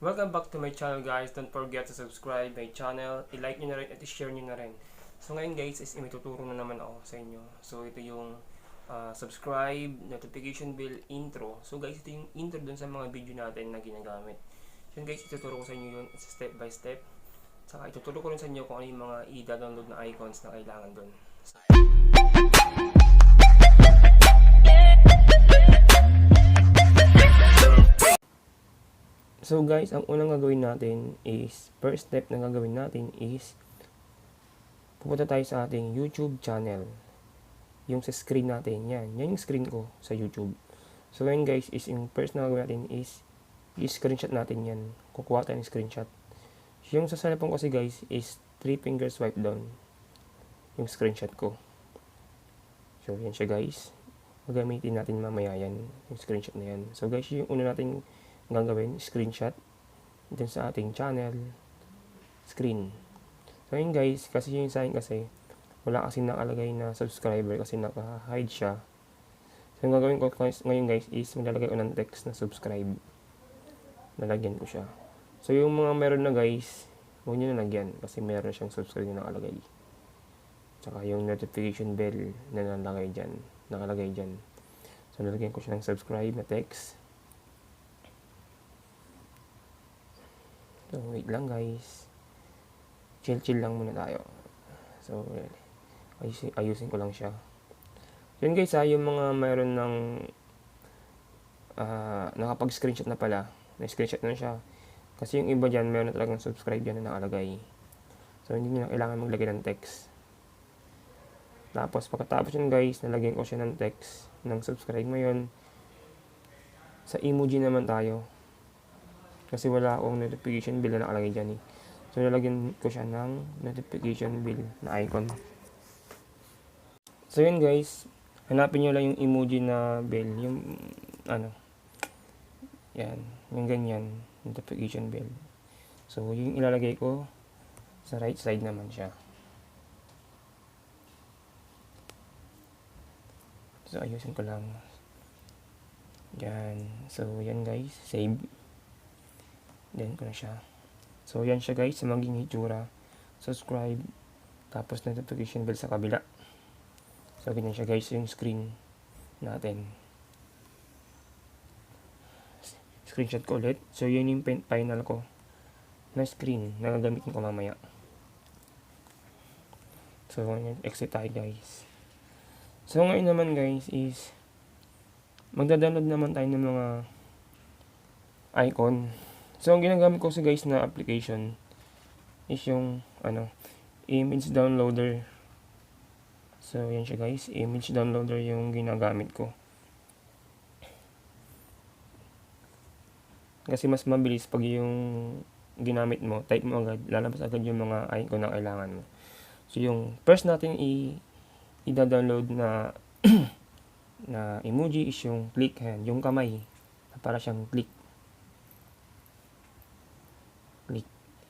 Welcome back to my channel guys. Don't forget to subscribe my channel, i-like nyo na rin at i-share nyo na rin. So ngayon guys is imituturo na naman ako sa inyo. So ito yung subscribe, notification bell, intro. So guys ito yung intro dun sa mga video natin na ginagamit. So guys ituturo ko sa inyo yun step by step. Saka ituturo ko rin sa inyo kung ano yung mga i-download na icons na kailangan dun. So guys, ang unang gagawin natin is, first step na gagawin natin is, pupunta tayo sa ating YouTube channel. Yung sa screen natin, yan yung screen ko sa YouTube. So ngayon guys, is yung first na gagawin natin is, i-screenshot natin yan. Kukuha tayo ng screenshot. Yung sa cellphone kasi guys, is 3 finger swipe down. Yung screenshot ko. So yan siya guys. Gagamitin natin mamaya yan, yung screenshot na yan. So guys, yung una natin gagawin, screenshot din sa ating channel screen. So yun guys, kasi yung sa akin kasi wala kasi nakalagay na subscriber kasi naka-hide siya. So yung gagawin ko ngayon guys is maglalagay ko ng text na subscribe. Lalagyan ko siya. So yung mga meron na guys, huwag nyo na lagyan kasi meron siyang subscribe na nakalagay. Tsaka yung notification bell na nakalagay dyan. So lalagyan ko siya ng subscribe na text. So, wait lang guys. Chill lang muna tayo. So, ayusin ko lang siya. So, yun guys yung mga mayroon ng nakapag-screenshot na pala. Na-screenshot na siya. Kasi yung iba dyan, mayroon na talagang subscribe dyan na nakalagay. So, hindi nyo kailangan maglagay ng text. Tapos, pagkatapos yun guys, nalagyan ko siya ng text ng subscribe mo yun. Sa emoji naman tayo. Kasi wala akong notification bell na nakalagay dyan eh. So, nalagyan ko siya ng notification bell na icon. So, yun guys. Hanapin nyo lang yung emoji na bell. Yung, yan. Yung ganyan. Notification bell. So, yung ilalagay ko sa right side naman siya. So, ayusin ko lang. Yan. So, yan guys. Save. Then ko na siya. So yan siya guys, sa maging itsura. Subscribe. Tapos notification bell sa kabila. So ganyan siya guys yung screen natin. Screenshot ko ulit. So yun yung final ko na screen na gagamitin ko mamaya. So exit tayo guys. So ngayon naman guys is magda-download naman tayo ng mga icon. So, ang ginagamit ko sa guys na application is yung image downloader. So, yan siya guys. Image downloader yung ginagamit ko. Kasi mas mabilis pag yung ginamit mo, type mo agad, lalabas agad yung mga icon na kailangan mo. So, yung first natin i-download na na emoji is yung click hand, yung kamay. Para siyang click.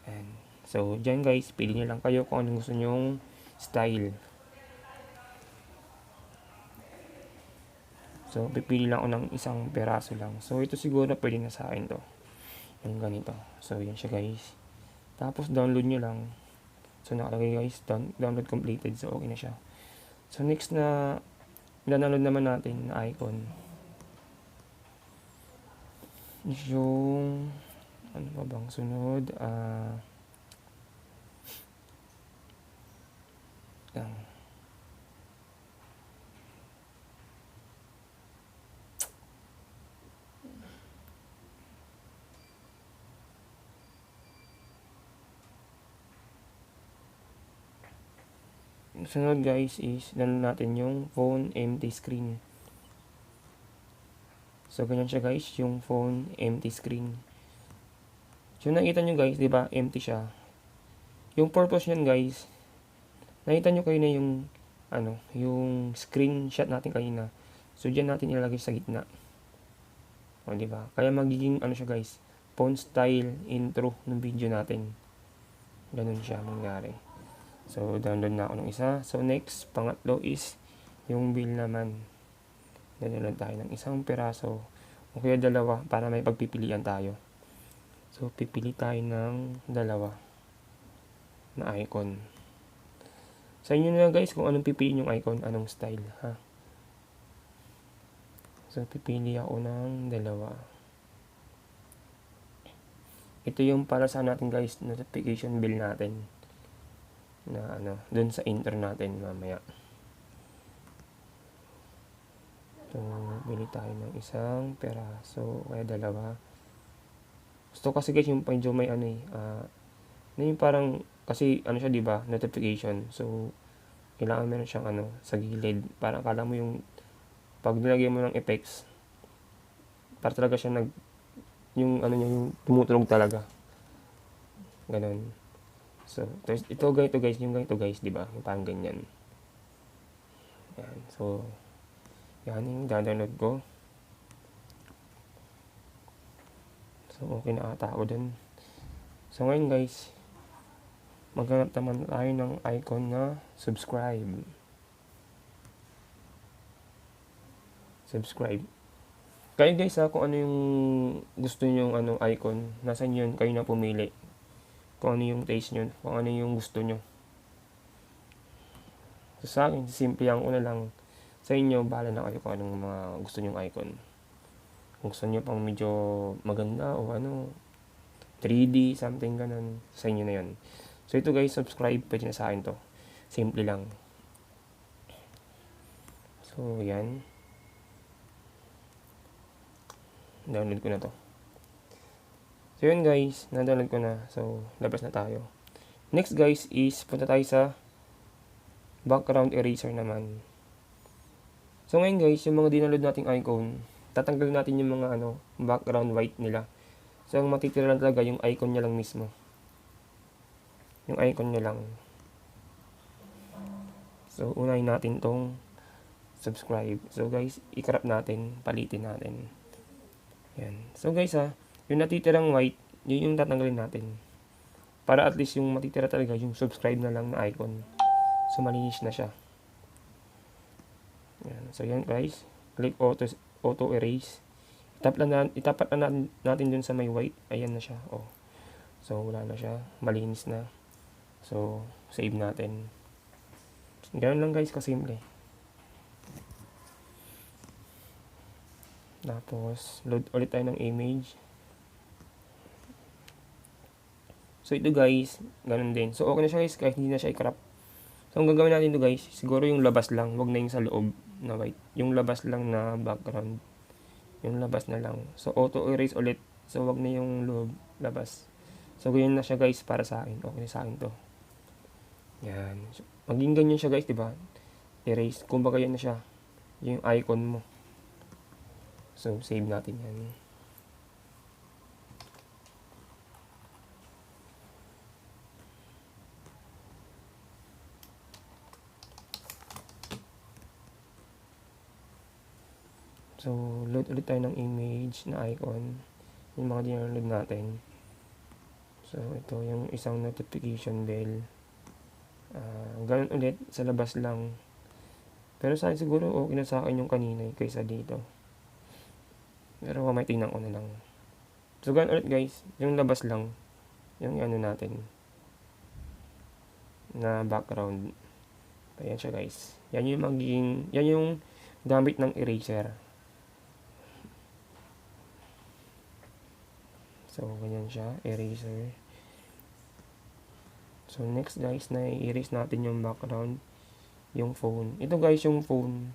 And so, dyan guys, pili nyo lang kayo kung anong gusto nyong style. So, pipili lang ako ng isang peraso lang. So, ito siguro pwede na sa akin to. Yung ganito. So, yan siya guys. Tapos, download nyo lang. So, nakalagay guys, download completed. So, okay na siya. So, next na download naman natin na icon. Yung ano pa bang sunod? Sunod guys is download natin yung phone empty screen. So ganyan siya guys, yung phone empty screen. So nakita nyo guys, di ba? Empty siya. Yung purpose niyan guys, nakita nyo kayo na yung yung screenshot natin kanina. So diyan natin ilalagay sa gitna. O di ba? Kaya magiging siya guys, phone style intro ng video natin. Ganun siya mangyari. So download na ako ng isa. So next, pangatlo is yung bill naman. Download tayo ng isang peraso o kaya dalawa para may pagpipilian tayo. So, pipili tayo ng dalawa na icon. Sa inyo na guys kung anong pipiliin yung icon, anong style, ha? So, pipili ako ng dalawa. Ito yung para sa natin guys, notification bell natin. Na dun sa intro natin mamaya. So, bili tayo ng isang peraso, kaya dalawa. Gusto kasi guys yung medyo may yung parang, kasi siya diba, notification. So, kailangan meron siyang sa gilid. Parang akala mo yung, pag nilagay mo ng effects, para talaga siya yung tumutunog talaga. Ganon. So, ito ganito guys, diba? Yung parang ganyan. Yan. So, yan yung download ko. So, okay na ata ako dun. So, ngayon guys, maghanap naman tayo ng icon na subscribe. Kayo guys kung ano yung gusto nyo icon, nasan yun, kayo na pumili. Kung ano yung taste nyo, kung ano yung gusto nyo. So, sa akin, simple ang una lang. Sa inyo, bahala na kayo kung anong mga gusto nyong icon. Kung gusto nyo pang medyo maganda o 3D, something ganun, sa inyo na yun. So, ito guys, subscribe, pwede na sa akin to. Simple lang. So, yan. Download ko na to. So, yun guys, na-download ko na. So, labas na tayo. Next guys is, punta tayo sa background eraser naman. So, ngayon guys, yung mga download nating icon, tatanggalin natin yung mga background white nila. So, ang matitira lang talaga yung icon niya lang mismo. Yung icon niya lang. So, unahin natin tong subscribe. So, guys, i-crop natin, palitin natin. Yan. So, guys yung natitirang white, yun yung tatanggalin natin. Para at least yung matitira talaga, yung subscribe na lang na icon. So, malinis na siya. Yan. So, yan guys. Click auto erase. Itapat na natin dun sa may white. Ayan na siya. Oh. So, wala na siya. Malinis na. So, save natin. Ganun lang guys, kasimple. Tapos, load ulit tayo ng image. So, ito guys, ganun din. So, okay na siya guys, kahit hindi na siya i-crop. So, ang gagawin natin ito guys, siguro yung labas lang. Wag na yung sa loob na white. Yung labas lang na background. Yung labas na lang. So, auto erase ulit. So, wag na yung loob, labas. So, ganyan na siya guys para sa akin. Okay na sa akin to. Yan. So, maging ganyan siya guys, diba? Erase. Kumbaga yan na siya. Yung icon mo. So, save natin yan. So, load ulit tayo ng image na icon. Yung mga dinaload natin. So, ito yung isang notification bell. Ganun ulit, sa labas lang. Pero sa akin siguro okay na sa akin yung kanina kaysa dito. Pero may tingnan ko na lang. So, ganun ulit guys, yung labas lang. Yung natin. Na background. Ayan siya guys. Yan yung gamit ng eraser. So, ganyan siya, eraser. So, next guys, na-erase natin yung background, yung phone. Ito guys, yung phone.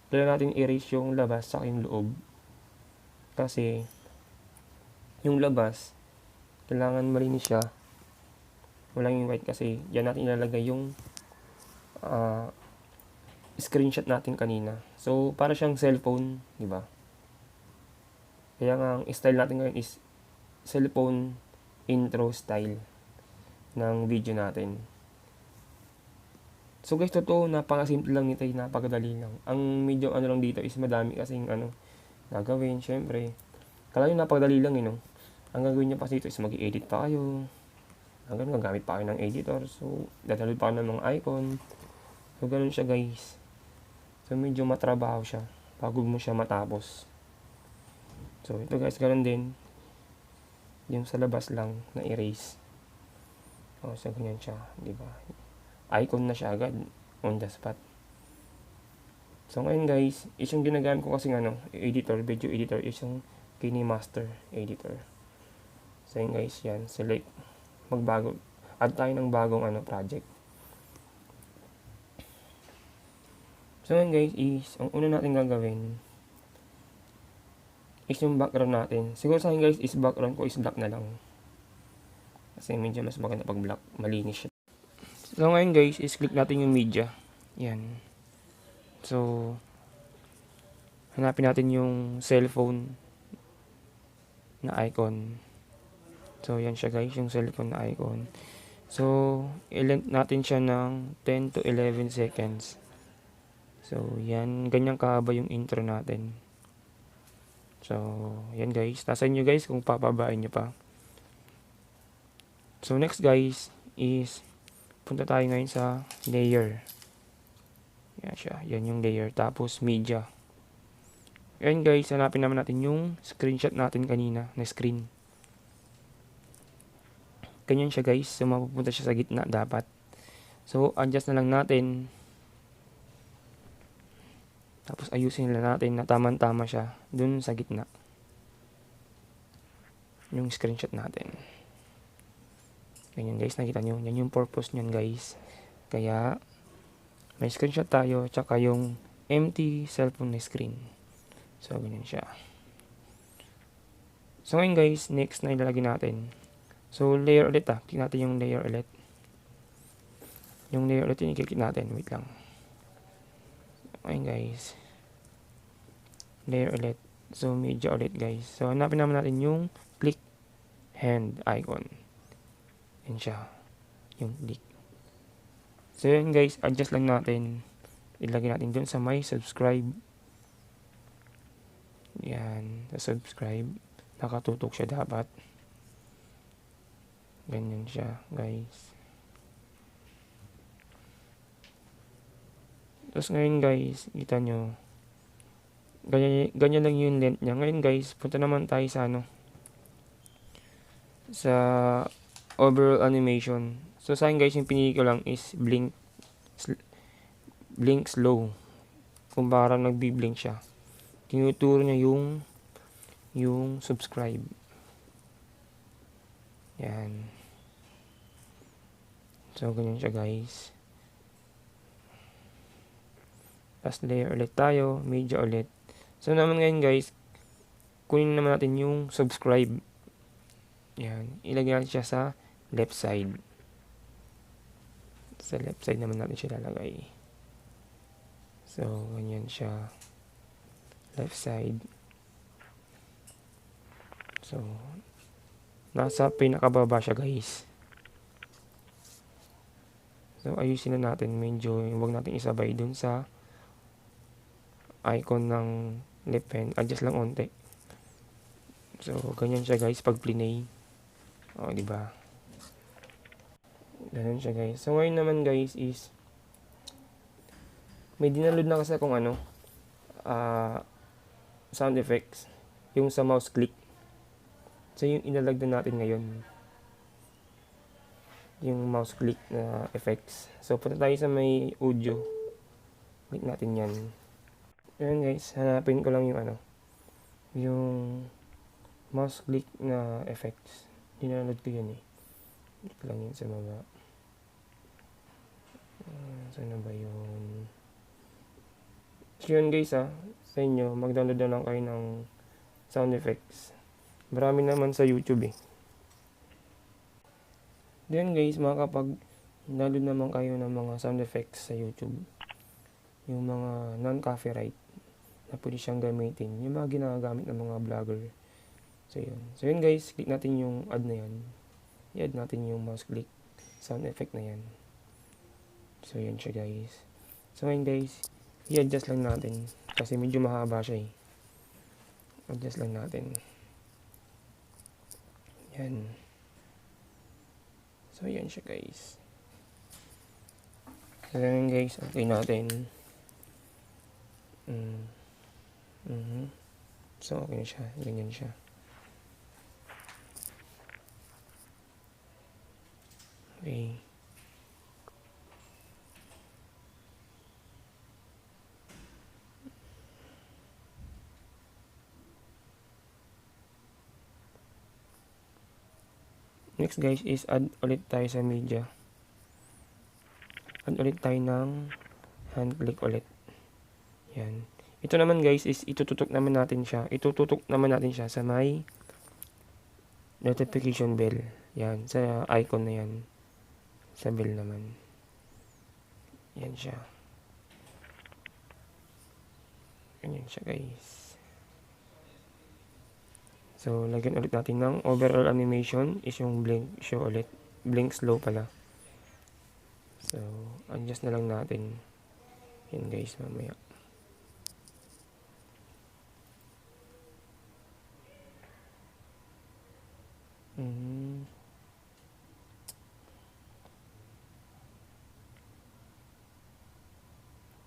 Kailangan natin erase yung labas sa yung loob. Kasi, yung labas, kailangan malinis siya. Walang yung white kasi, yan natin ilalagay yung screenshot natin kanina. So, para siyang cellphone, di ba? Kaya nga, ang style natin ngayon is cellphone intro style ng video natin. So guys, totoo, napakasimple lang nito, napakadali lang. Ang medyo lang dito is madami kasing gagawin, syempre. Kala nyo napakadali lang Ang gagawin nyo pa dito is mag-i-edit pa kayo. Hanggang gagamit pa kayo ng editor. So, dadaload pa kayo ng mga icon. So, ganun siya guys. So, medyo matrabaho siya bago mo siya matapos. So, ito guys, ganun din. yung sa labas lang na erase. So ganyan siya, di ba? Icon na siya agad on the spot. So ngayon guys, is yung ginagamit ko kasi editor, video editor, is yung KineMaster editor. So yun guys, yan, select, add tayo ng bagong project. So ngayon guys, is ang una natin gagawin is yung background natin. Siguro sa akin guys, is background ko is black na lang. Kasi medyo mas maganda pag black, malinis siya. So ngayon guys, is click natin yung media. Yan. So, hanapin natin yung cellphone na icon. So, yan siya guys, yung cellphone na icon. So, i-length natin siya ng 10 to 11 seconds. So, yan. Ganyan kahaba yung intro natin. So, yan guys. Nasa inyo guys kung papabain nyo pa. So, next guys is punta tayo ngayon sa layer. Yan siya. Yan yung layer. Tapos, media. Yan guys. Hanapin naman natin yung screenshot natin kanina na screen. Ganyan siya guys. So, mapupunta siya sa gitna dapat. So, adjust na lang natin. Tapos, ayusin na natin na tama-tama siya dun sa gitna. Yung screenshot natin. Ganyan guys. Nakita nyo. Yan yung purpose nyan guys. Kaya, may screenshot tayo. Tsaka yung empty cellphone na screen. So, ganyan siya. So, ngayon guys. Next na ilalagay natin. So, layer ulit Click natin yung layer ulit. Yung layer ulit yung i-click natin. Wait lang. Ayun guys. Layer ulit. So, media ulit guys. So, hanapin naman natin yung click hand icon. Yan siya. Yung click. So, yun guys. Adjust lang natin. Ilagay natin dun sa may subscribe. Yan. Sa subscribe. Nakatutok siya dapat. Ganyan siya guys. Tapos ngayon guys, kita nyo, ganyan lang yung length niya. Ngayon guys, punta naman tayo sa sa overall animation. So sa akin guys, yung pinili ko lang is blink slow. Kung parang nagbi-blink siya. Tinuturo niya yung subscribe. Yan. So ganyan siya guys. Tapos layer ulit tayo, media ulit. So naman ngayon guys, kunin naman natin yung subscribe. Yan, ilagay natin siya sa left side. Sa left side naman natin siya lalagay. So, ganyan siya. Left side. So, nasa pinakababa siya guys. So, ayusin na natin. Medyo, huwag natin isabay dun sa icon ng left hand. Adjust lang onte. So, ganyan siya guys pag plinay. O, diba? Ganyan siya guys. So, ngayon naman guys is may dinaload na kasi kung sound effects. Yung sa mouse click. So, yung inalagdan natin ngayon. Yung mouse click na effects. So, punta tayo sa may audio. Click natin yan. Ayan guys, hanapin ko lang yung yung mouse click na effects. Dinaload ko yan eh. Click lang yun sa baba. Saan na ba yun? So yun guys sa inyo, mag-download na lang kayo ng sound effects. Marami naman sa YouTube eh. Then guys, makakapag-download naman kayo ng mga sound effects sa YouTube. Yung mga non-copyright na pwede siyang gamitin. Yung mga ginagamit ng mga vlogger. So yun guys, click natin yung add na yan. I-add natin yung mouse click sound effect na yan. So yun siya guys. So ngayon guys, i-adjust lang natin. Kasi medyo mahaba siya eh. Adjust lang natin. Yan. So yan siya guys. So yun guys, okay natin. So okay na siya. Ganyan siya. Okay. Next guys is add ulit tayo sa media. Add ulit tayo ng hand click ulit. Yan. Ito naman guys is itututok naman natin siya. Itututok naman natin siya sa may notification bell. Yan. Sa icon na yan. Sa bell naman. Yan siya. Ganyan siya guys. So, lagyan ulit natin ng overall animation is yung blink show ulit. Blink slow pala. So, adjust na lang natin. Yan guys, mamaya.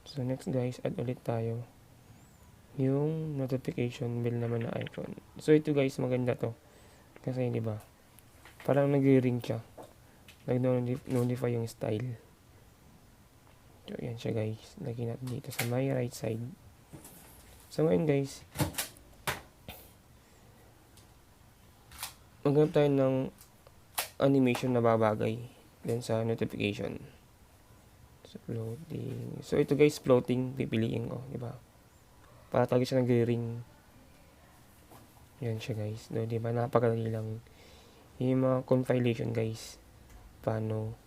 So, next guys, add ulit tayo yung notification bell naman na icon. So, ito guys, maganda to. Kasi, di ba, parang nag-ring siya. Nag-notify yung style. So, yan siya guys. Lagyan natin dito sa my right side. So, ngayon guys, maghanap tayo ng animation na babagay then sa notification. So, floating. So, ito guys, floating. Pipiliin ko, di ba? Para talaga siya nag-ring. Yan siya guys. No, di ba? Napakadali lang. Yung mga compilation guys. Paano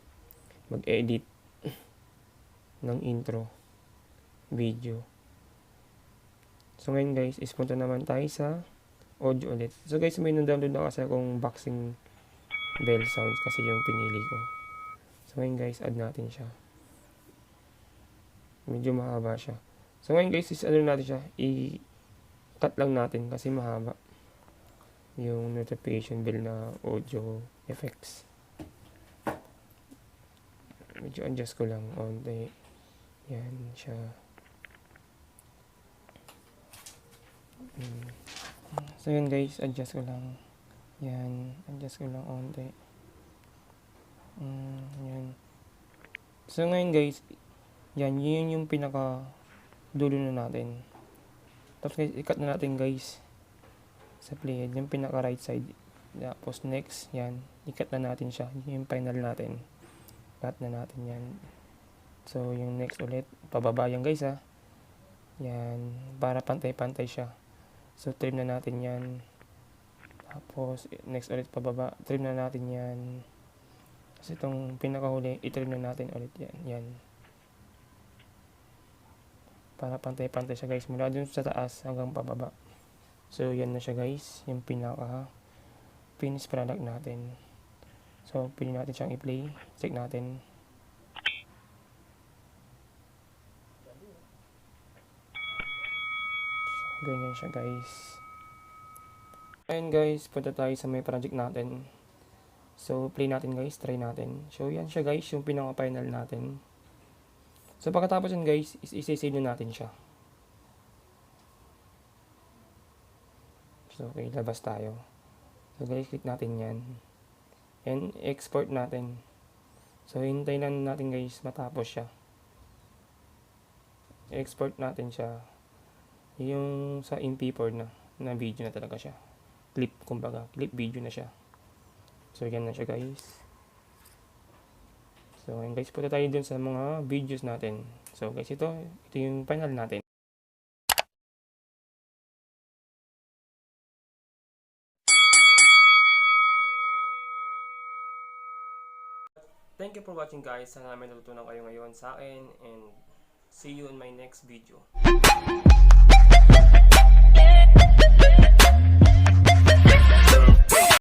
mag-edit ng intro video. So ngayon guys, punta naman tayo sa audio ulit. So guys, may na-download na kasi akong boxing bell sounds kasi yung pinili ko. So ngayon guys, add natin siya. Medyo mahaba siya. So ngayon guys, ano natin siya, i-cut lang natin kasi mahaba yung notification bell na audio effects. Medyo adjust ko lang onte. Yan siya. So yun guys, adjust ko lang. Yan, adjust ko lang onte. Yan. So ngayon guys, yan, yun yung pinaka dulo na natin. Tapos guys, i-cut na natin guys sa playhead, yung pinaka right side. Tapos next, yan, i-cut na natin siya. Yung final natin. Cut na natin yan. So yung next ulit, pababa yan guys ha. Yan, para pantay-pantay siya. So trim na natin yan. Tapos next ulit pababa, trim na natin yan. Tapos itong pinakahuli, i-trim na natin ulit yan. Yan. Para pantay-pantay siya guys, mula dun sa taas hanggang pababa. So yan na siya guys, yung pinaka finished product natin. So pili natin siyang i-play, check natin. So, ganyan siya guys. Ayun guys, punta tayo sa may project natin. So play natin guys, try natin. So yan siya guys, yung pinaka final natin. So pagkatapos yun guys, isa-save na natin siya. So okay, labas tayo. So guys, click natin yan. And export natin. So hintayin lang natin guys matapos siya. Export natin siya. Yung sa MP4 na video na talaga siya. Clip, kumbaga, clip video na siya. So yan na siya guys. So ngayon guys, punta tayo dun sa mga videos natin. So guys, ito yung final natin. Thank you for watching guys. Sana may natutunan kayo ngayon sa akin and see you in my next video.